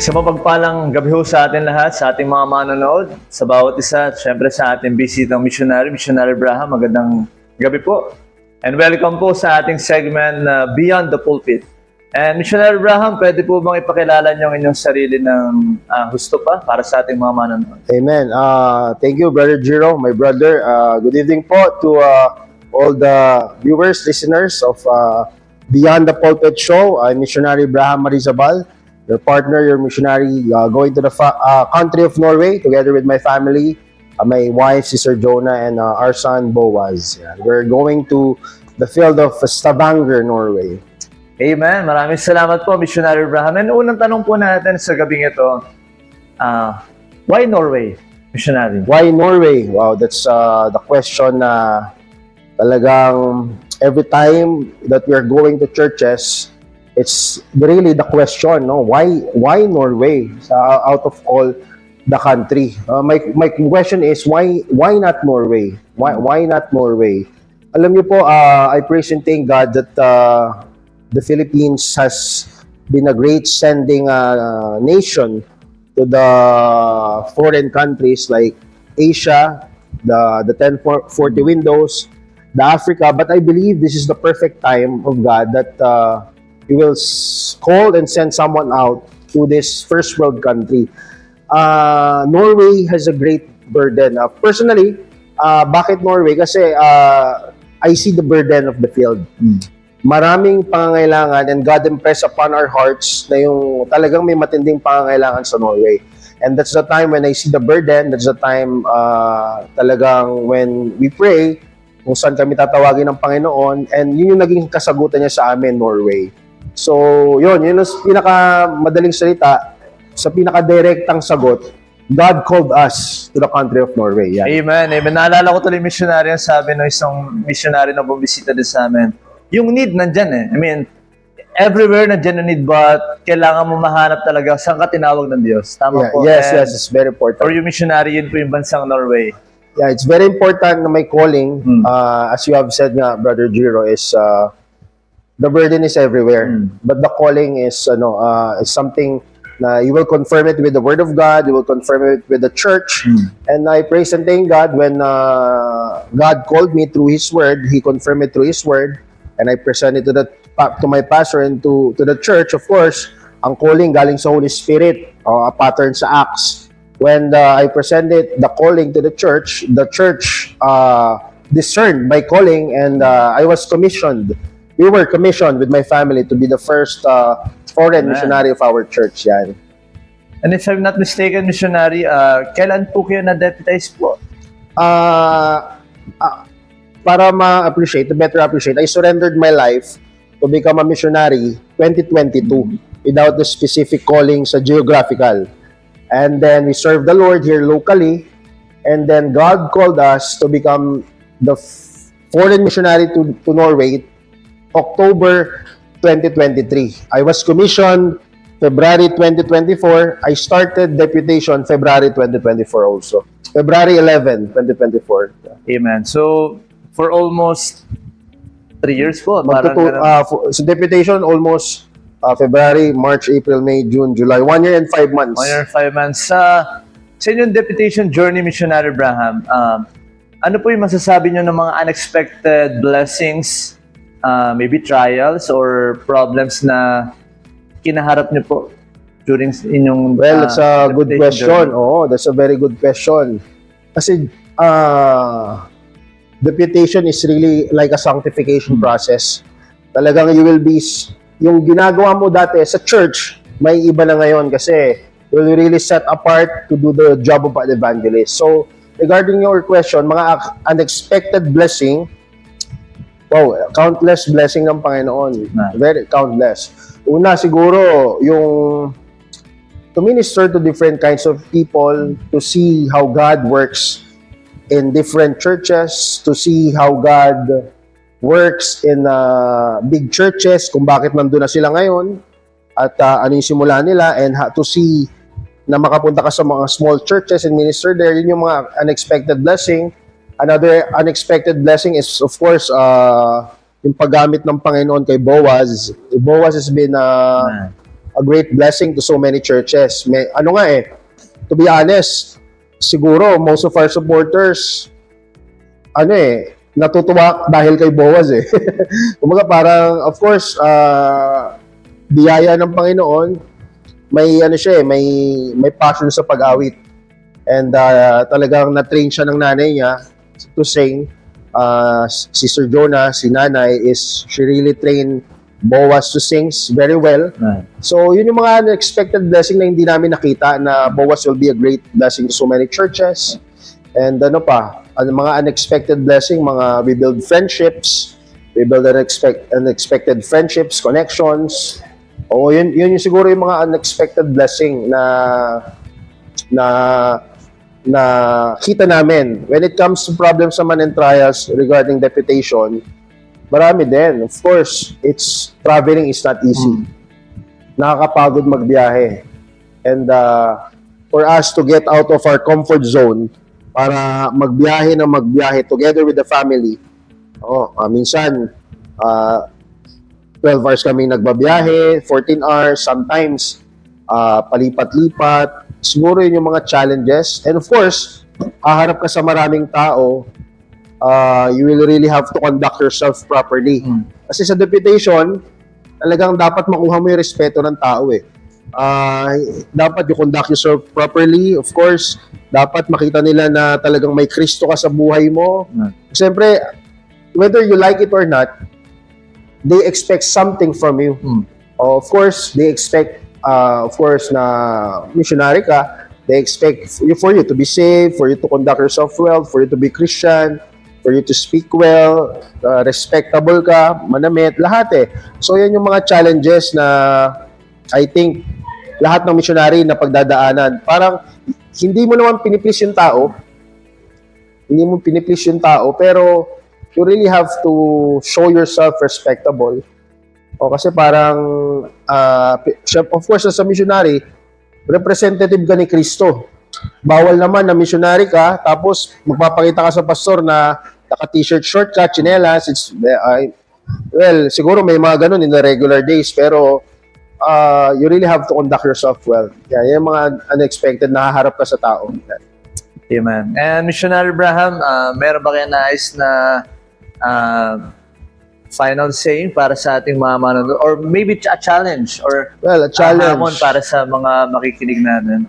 Sa mapagpalang gabi ho sa atin lahat, sa ating mga manonood, sa bawat isa, at syempre sa ating bisitang missionary, Missionary Braham, magandang gabi po. And welcome po sa ating segment na Beyond the Pulpit. And Missionary Braham, pwede po bang ipakilala niyo ang inyong sarili ng husto pa para sa ating mga manonood? Amen. Thank you, Brother Jiro, my brother. Good evening po to all the viewers, listeners of Beyond the Pulpit Show. I'm Missionary Braham Marizabal, your partner, your missionary, going to the country of Norway together with my family, my wife, Sister Jonah, and our son, Boaz. Yeah, we're going to the field of Stavanger, Norway. Amen. Maraming salamat po, Missionary Braham. And unang tanong po natin sa gabing ito, why Norway, Missionary? Why Norway? Wow, that's the question na talagang every time that we are going to churches, it's really the question, no? Why Norway out of all the country? My question is why not Norway? Why not Norway? Alam niyo po, I praise and thank God that the Philippines has been a great sending nation to the foreign countries like Asia, the 1040 windows, the Africa. But I believe this is the perfect time of God that He will call and send someone out to this first world country. Norway has a great burden. Personally, bakit Norway? Kasi I see the burden of the field. Maraming pangangailangan, and God impressed upon our hearts na yung talagang may matinding pangangailangan sa Norway. And that's the time when I see the burden, that's the time talagang when we pray, kung saan kami tatawagin ng Panginoon, and yun yung naging kasagutan niya sa amin, Norway. So, yun yung pinakamadaling salita, sa pinaka-direktang sagot, God called us to the country of Norway. Yan. Amen. Amen. Naalala ko tuloy missionary ang sabi ng isang missionary na bumisita din sa amin. Yung need nandyan eh. I mean, everywhere nandyan ang need, but kailangan mo mahanap talaga saan ka tinawag ng Diyos. Tama po. Yes, it's very important. For you missionary, yun po yung bansang Norway. Yeah, it's very important na may calling. As you have said nga, Brother Jiro, is the burden is everywhere. But the calling is something na you will confirm it with the Word of God, you will confirm it with the church. And I praise and thank God when God called me through His Word, He confirmed it through His Word, and I presented to my pastor and to the church. Of course, ang calling galing sa Holy Spirit, a pattern sa Acts. When I presented the calling to the church discerned my calling, and I was commissioned. We were commissioned with my family to be the first foreign missionary of our church. Yan. And if I'm not mistaken, missionary, kailan po kayo na-deputize po? Para to better appreciate, I surrendered my life to become a missionary 2022 without the specific calling sa geographical. And then we served the Lord here locally, and then God called us to become the foreign missionary to Norway October 2023. I was commissioned February 2024. I started deputation February 2024 also. February 11, 2024. Amen. So, for almost 3 years po. So deputation almost February, March, April, May, June, July. 1 year and 5 months. 1 year and 5 months. Sa inyong deputation journey, Missionary Braham, ano po yung masasabi nyo ng mga unexpected blessings, maybe trials or problems na kinaharap nyo po during inyong Well, that's a good question. Oo, that's a very good question. Kasi deputation is really like a sanctification process. Talagang you will be, yung ginagawa mo dati sa church, may iba na ngayon kasi you will really set apart to do the job of an evangelist. So, regarding your question, mga unexpected blessing, wow, countless blessing ng Panginoon. Very countless. Una, siguro, yung to minister to different kinds of people, to see how God works in different churches, to see how God works in big churches, kung bakit nandun na sila ngayon, at ano yung simula nila, and to see na makapunta ka sa mga small churches and minister there. Yun yung mga unexpected blessing. Another unexpected blessing is, of course, yung paggamit ng Panginoon kay Boaz. Boaz has been a great blessing to so many churches. May, ano nga to be honest, siguro most of our supporters, natutuwa dahil kay Boaz Kumbaga parang, of course, biyaya ng Panginoon, may may passion sa pag-awit. And talagang na-train siya ng nanay niya to sing. Si Sir Jonah, si nanay, she really trained Boaz to sing very well. So, yun yung mga unexpected blessing na hindi namin nakita, na Boaz will be a great blessing to so many churches. And mga unexpected blessing, we build friendships, unexpected friendships, connections. Yun yung siguro yung mga unexpected blessing na kita namin. When it comes to problems naman and trials regarding deputation, marami din. Of course, traveling is not easy. Nakakapagod magbiyahe. And for us to get out of our comfort zone para magbiyahe together with the family. Minsan 12 hours kami nagbabiyahe, 14 hours, sometimes palipat-lipat. Siguro yun yung mga challenges. And of course, haharap ka sa maraming tao, you will really have to conduct yourself properly. Kasi sa deputation, talagang dapat makuha mo yung respeto ng tao Dapat you conduct yourself properly. Of course, dapat makita nila na talagang may Kristo ka sa buhay mo. Siyempre, whether you like it or not, they expect something from you. Of course, they expect na missionary ka. They expect for you to be saved, for you to conduct yourself well, for you to be Christian, for you to speak well, respectable ka, manamit, lahat So, yan yung mga challenges na I think lahat ng missionary na pagdadaanan. Parang hindi mo naman piniplease yung tao. Pero you really have to show yourself respectable. Kasi parang, of course, as a missionary, representative ka ni Kristo. Bawal naman na missionary ka, tapos magpapakita ka sa pastor na naka-t-shirt short ka, chinelas. Siguro may mga ganun in the regular days, pero you really have to conduct yourself well. Yung mga unexpected, nakaharap ka sa tao. Amen. And Missionary Abraham, meron ba kayo nais na final saying para sa ating mga manonood, or maybe a challenge, or a challenge hamon para sa mga makikinig natin?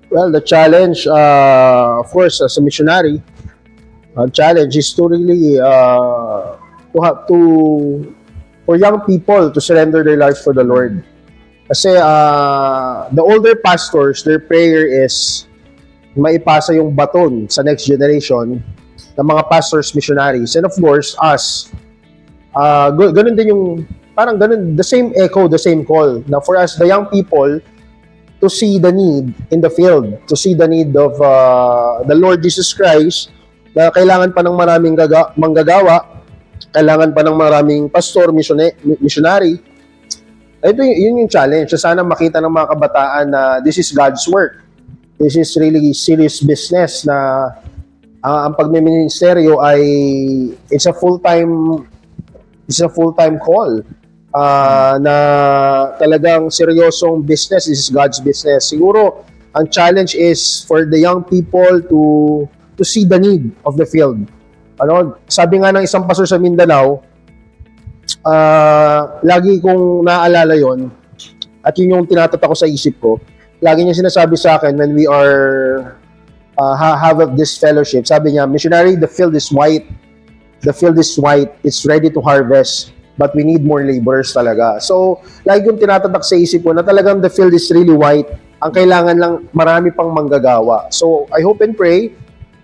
The challenge, of course, as a missionary, challenge is to really for young people to surrender their lives for the Lord. Kasi the older pastors, their prayer is maipasa yung baton sa next generation ng mga pastors, missionaries, and of course us. Ganun din yung parang ganun, the same echo, the same call. Now for us, the young people, to see the need in the field, to see the need of the Lord Jesus Christ, na kailangan pa ng maraming manggagawa, kailangan pa ng maraming pastor, missionary. Yun yung challenge. Sana makita ng mga kabataan na this is God's work. This is really serious business na ang pagmiministeryo ay it's a full-time call. Na talagang seryosong business. This is God's business. Siguro, ang challenge is for the young people to see the need of the field. Sabi nga ng isang pastor sa Mindanao, lagi kong naaalala yon, at yun yung tinatatak ko sa isip ko. Lagi niya sinasabi sa akin when we are have this fellowship. Sabi niya, missionary, the field is white. The field is white. It's ready to harvest. But we need more laborers talaga. So, lagi kong tinatatak sa isip ko na talagang the field is really white. Ang kailangan lang marami pang manggagawa. So, I hope and pray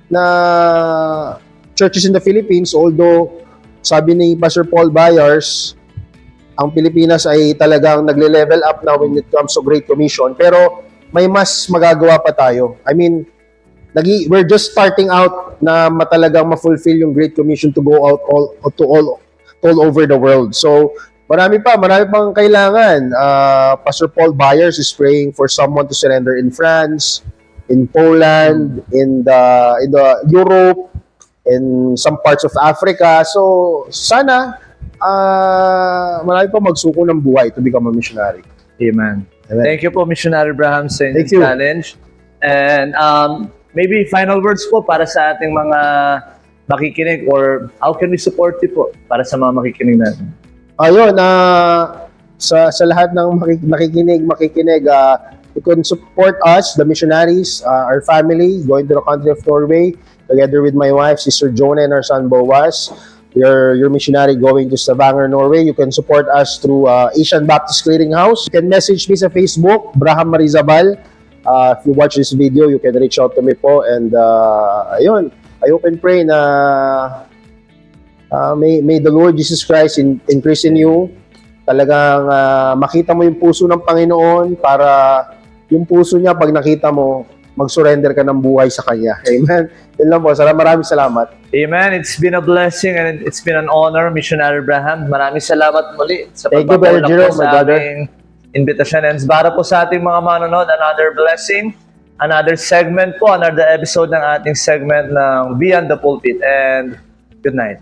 na churches in the Philippines, although sabi ni Pastor Paul Byers, ang Pilipinas ay talagang nagle-level up now when it comes to Great Commission. Pero may mas magagawa pa tayo. I mean, we're just starting out na matalagang ma-fulfill yung Great Commission to go out all over the world. So, marami pang kailangan. Pastor Paul Byers is praying for someone to surrender in France, in Poland, in the Europe, in some parts of Africa. So, sana marami pa magsuko ng buhay to become a missionary. Amen. Amen. Thank you po, Missionary Abraham, sa inyong Thank you. challenge. And maybe final words po para sa ating mga makikinig, or how can we support you po para sa mga makikinig natin? Ayun, sa lahat ng makikinig, you can support us, the missionaries, our family, going to the country of Norway, together with my wife, Sister Jonah, and our son Boaz. Your missionary going to Stavanger, Norway. You can support us through Asian Baptist Clearinghouse. You can message me sa Facebook, Braham Marizabal. If you watch this video, you can reach out to me po. And ayun, I hope and pray na may the Lord Jesus Christ increase in you. Talagang makita mo yung puso ng Panginoon para yung puso niya, pag nakita mo, mag-surrender ka ng buhay sa Kanya. Amen. Yun lang po. Maraming salamat. Amen. It's been a blessing and it's been an honor, Missionary Abraham. Maraming salamat muli sa Thank you, Brother pagpapaunak Jerome, po my sa brother. aming invitation. And para po sa ating mga manonood, another blessing, another segment po, another episode ng ating segment ng Beyond the Pulpit. And good night.